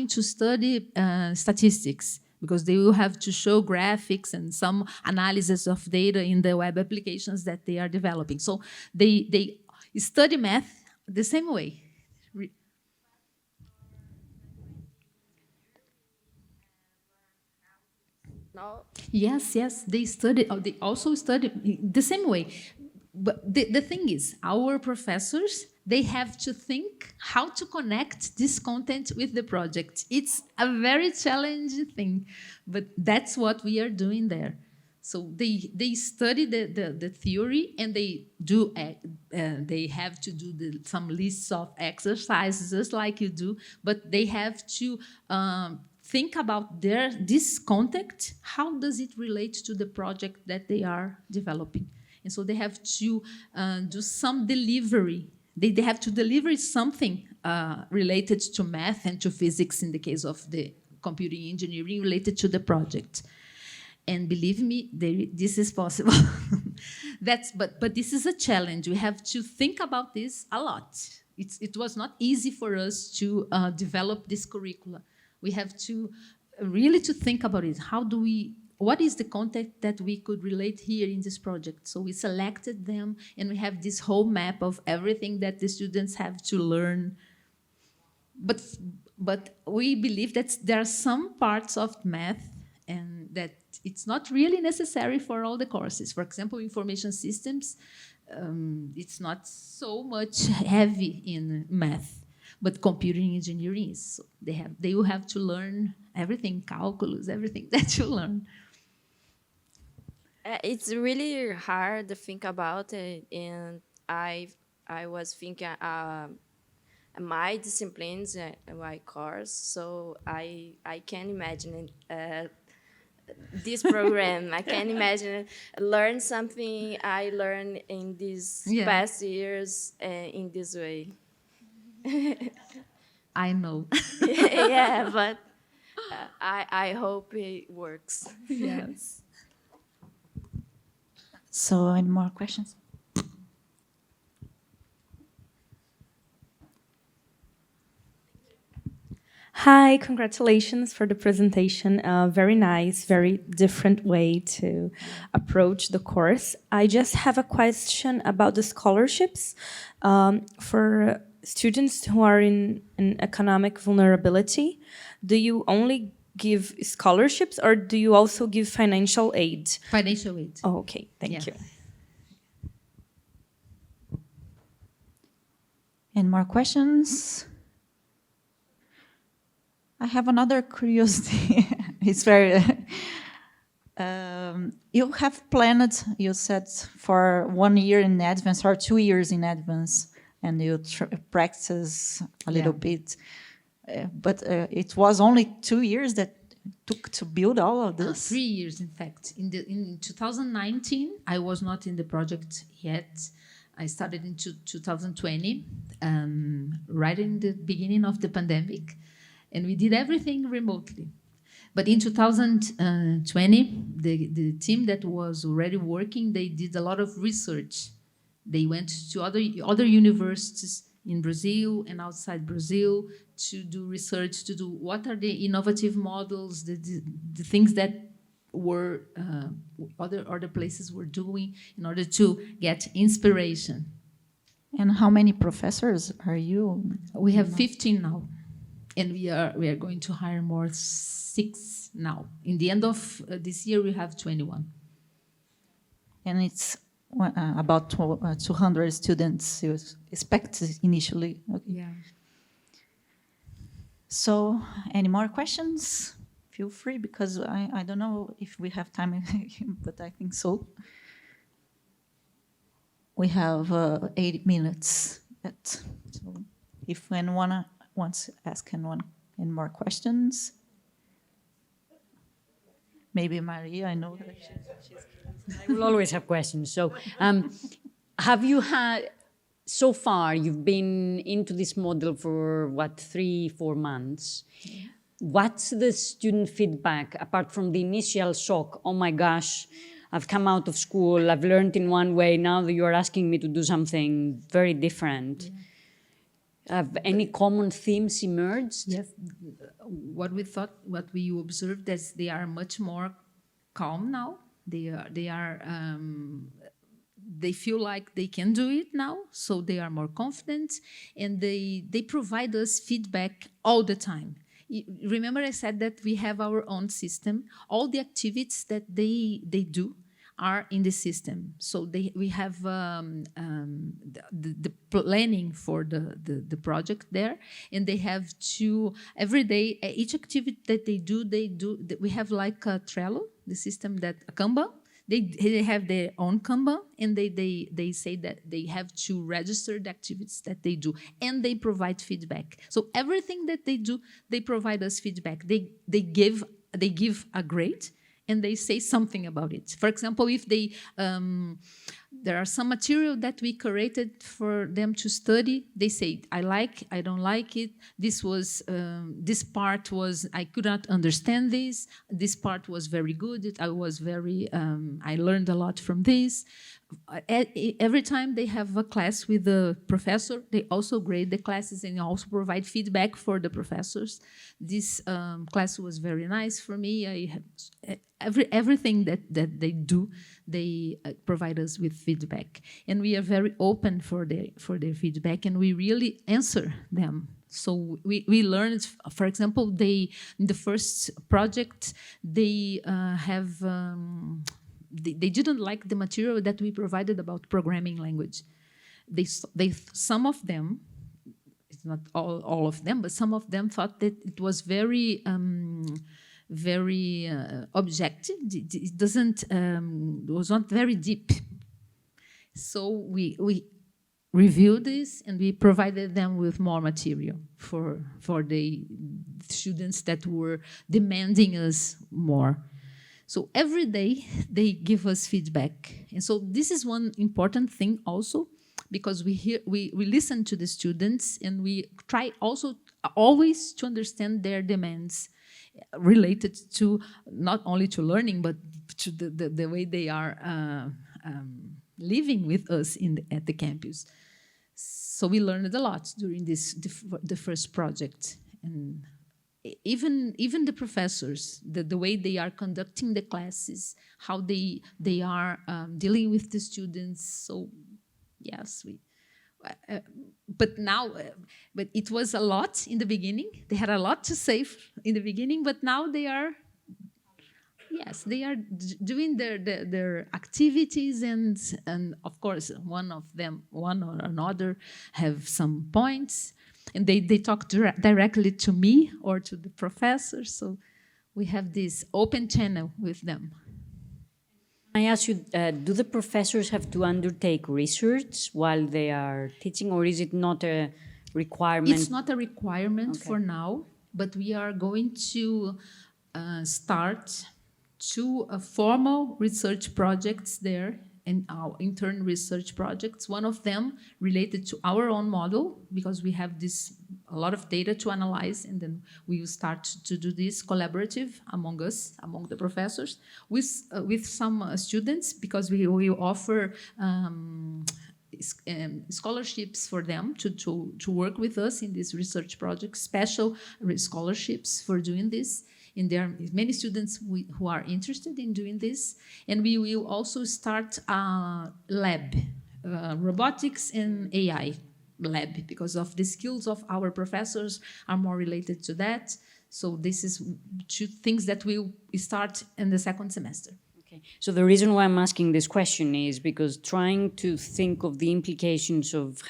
A: to study statistics, because they will have to show graphics and some analysis of data in the web applications that they are developing. So they study math the same way.
D: No.
A: Yes, yes, they study. They also study the same way. But the thing is, our professors, they have to think how to connect this content with the project. It's a very challenging thing, but that's what we are doing there. So they study the theory, and they have to do some lists of exercises just like you do, but they have to think about this content. How does it relate to the project that they are developing? And so they have to do some delivery. They have to deliver something related to math and to physics in the case of the computing engineering related to the project. And believe me, this is possible. But this is a challenge. We have to think about this a lot. It was not easy for us to develop this curricula. We have to really to think about it. What is the content that we could relate here in this project? So we selected them, and we have this whole map of everything that the students have to learn. But we believe that there are some parts of math and that it's not really necessary for all the courses. For example, information systems, it's not so much heavy in math, but computing engineering is. So they will have to learn everything, calculus, everything that you learn.
D: It's really hard to think about it, and I was thinking my disciplines, my course, so I can imagine this program. I can imagine learn something I learned in these past years in this way.
A: I know.
D: Yeah, but I hope it works.
A: Yes.
B: So, any more questions?
E: Hi, congratulations for the presentation. Very nice, very different way to approach the course. I just have a question about the scholarships for students who are in economic vulnerability. Do you only give scholarships, or do you also give financial aid?
A: Financial aid.
E: Oh, okay, thank you.
B: Any more questions? I have another curiosity. It's very. You have planned, you said, for 1 year in advance or 2 years in advance, and you practice a little bit. But it was only 2 years that took to build all of this?
A: 3 years, in fact. In 2019, I was not in the project yet. I started in 2020, right in the beginning of the pandemic. And we did everything remotely. But in 2020, the team that was already working, they did a lot of research. They went to other universities in Brazil and outside Brazil to do research, to do what are the innovative models, the things that were other places were doing in order to get inspiration.
B: And how many professors are you?
A: We have 15 now. And we are going to hire more, 6 now. In the end of this year, we have 21.
B: And it's about 200 students you expected initially. Okay.
A: Yeah.
B: So, any more questions? Feel free, because I don't know if we have time, but I think so. We have 8 minutes. So if anyone wants to ask any more questions. Maybe Maria, I know that she's...
C: I will always have questions. So have you had, so far, you've been into this model for, 3-4 months. What's the student feedback, apart from the initial shock? Oh my gosh, I've come out of school, I've learned in one way, now that you're asking me to do something very different. Yeah. Have any common themes emerged?
A: Yes. What we observed is they are much more calm now. They feel like they can do it now, so they are more confident, and they provide us feedback all the time. Remember I said that we have our own system. All the activities that they do are in the system. So we have the planning for the project there, and they have to, every day, each activity that they do, we have like a Trello, the system that, a Kanban. They have their own Kanban, and they say that they have to register the activities that they do, and they provide feedback. So everything that they do, they provide us feedback. They give a grade, and they say something about it. For example, if they there are some material that we created for them to study, they say, I don't like it. This part was, I could not understand this. This part was very good. I learned a lot from this. Every time they have a class with the professor, they also grade the classes and also provide feedback for the professors. This class was very nice for me. I have everything that they do, they provide us with feedback, and we are very open for their feedback, and we really answer them. So we learned, for example, in the first project, they didn't like the material that we provided about programming language. Some of them, it's not all of them, but some of them thought that it was very objective. It was not very deep. So we reviewed this, and we provided them with more material for the students that were demanding us more. So every day they give us feedback. And so this is one important thing also, because we listen to the students, and we try also always to understand their demands related to not only to learning, but to the way they are living with us at the campus. So we learned a lot during the first project. And even the professors, the way they are conducting the classes, how they are dealing with the students. So yes, but it was a lot in the beginning. They had a lot to say in the beginning, but now they are doing their activities, and of course one or another have some points, and they talk directly to me or to the professor. So we have this open channel with them.
C: I ask you, do the professors have to undertake research while they are teaching, or is it not a requirement?
A: It's not a requirement for now, but we are going to start two formal research projects there, and our intern research projects. One of them related to our own model, because we have a lot of data to analyze, and then we will start to do this collaborative among the professors, with some students, because we will offer scholarships for them to work with us in this research project, special scholarships for doing this. And there are many students who are interested in doing this. And we will also start a lab, robotics and AI lab, because of the skills of our professors are more related to that. So this is two things that will start in the second semester.
C: Okay. So the reason why I'm asking this question is because trying to think of the implications of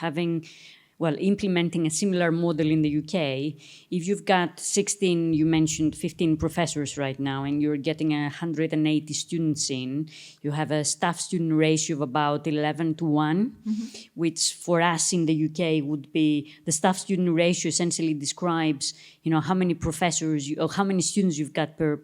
C: implementing a similar model in the UK, if you've got 16, you mentioned 15 professors right now, and you're getting 180 students in, you have a staff-student ratio of about 11 to 1, which for us in the UK would be, the staff-student ratio essentially describes, how many professors, or how many students you've got per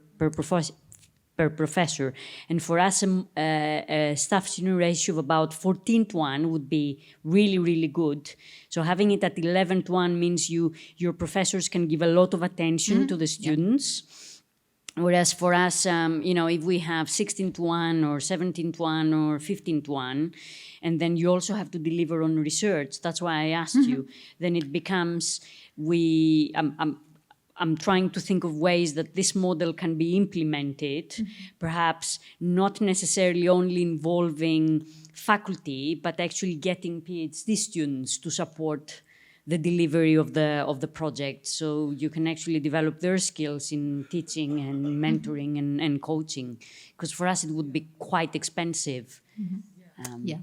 C: professor. And for us, a staff-student ratio of about 14 to 1 would be really, really good. So having it at 11 to 1 means your professors can give a lot of attention to the students. Yeah. Whereas for us, if we have 16 to 1 or 17 to 1 or 15 to 1, and then you also have to deliver on research, that's why I asked you, then it becomes, I'm trying to think of ways that this model can be implemented, perhaps not necessarily only involving faculty, but actually getting PhD students to support the delivery of the project. So you can actually develop their skills in teaching and mentoring and coaching. Because for us, it would be quite expensive.
A: Yeah,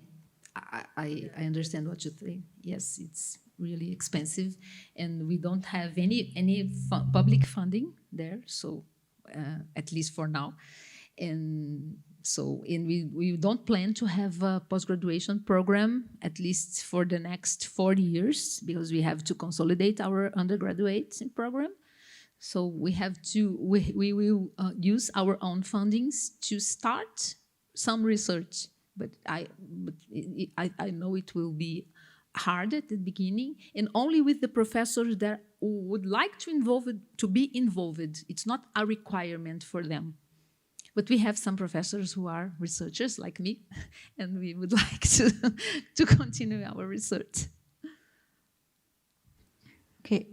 A: I understand what you think. Yes, it's really expensive, and we don't have any public funding there. So, at least for now, and so we don't plan to have a post-graduation program at least for the next 40 years because we have to consolidate our undergraduate program. So we will use our own fundings to start some research. But I know it will be hard at the beginning, and only with the professors that would like to be involved. It's not a requirement for them. But we have some professors who are researchers like me, and we would like to continue our research.
B: Okay,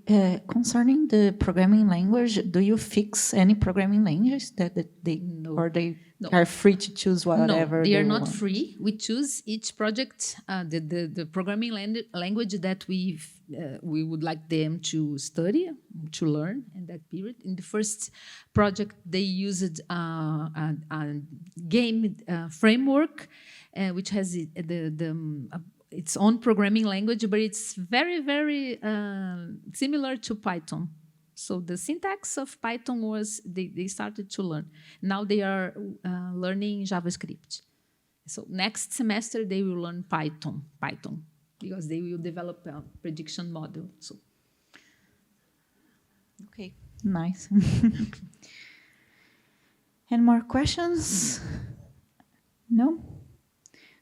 B: concerning the programming language, do you fix any programming language that they
A: No.
B: or they
A: No.
B: are free to choose whatever?
A: No, they are not
B: want?
A: free. We choose each project, the programming language that we would like them to study, to learn in that period. In the first project, they used a game framework, which has its own programming language, but it's very, very similar to Python. So the syntax of Python was, they started to learn. Now they are learning JavaScript. So next semester they will learn Python, because they will develop a prediction model. So.
B: Okay, nice. Any more questions? No?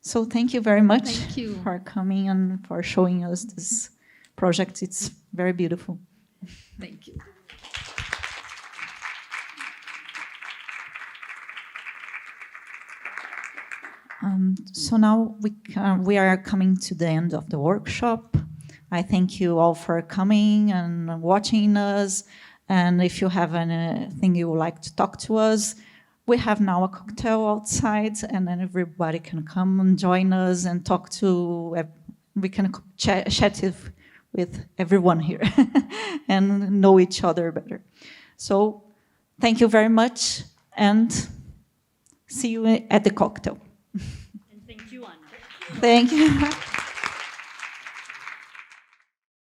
B: So thank you very much
A: Thank you.
B: for coming and for showing us this project. It's very beautiful.
A: Thank you.
B: So now we are coming to the end of the workshop. I thank you all for coming and watching us. And if you have anything you would like to talk to us, we have now a cocktail outside, and then everybody can come and join us and talk to. We can chat with everyone here and know each other better. So thank you very much, and see you at the cocktail.
C: And thank you, Anna.
B: Thank you.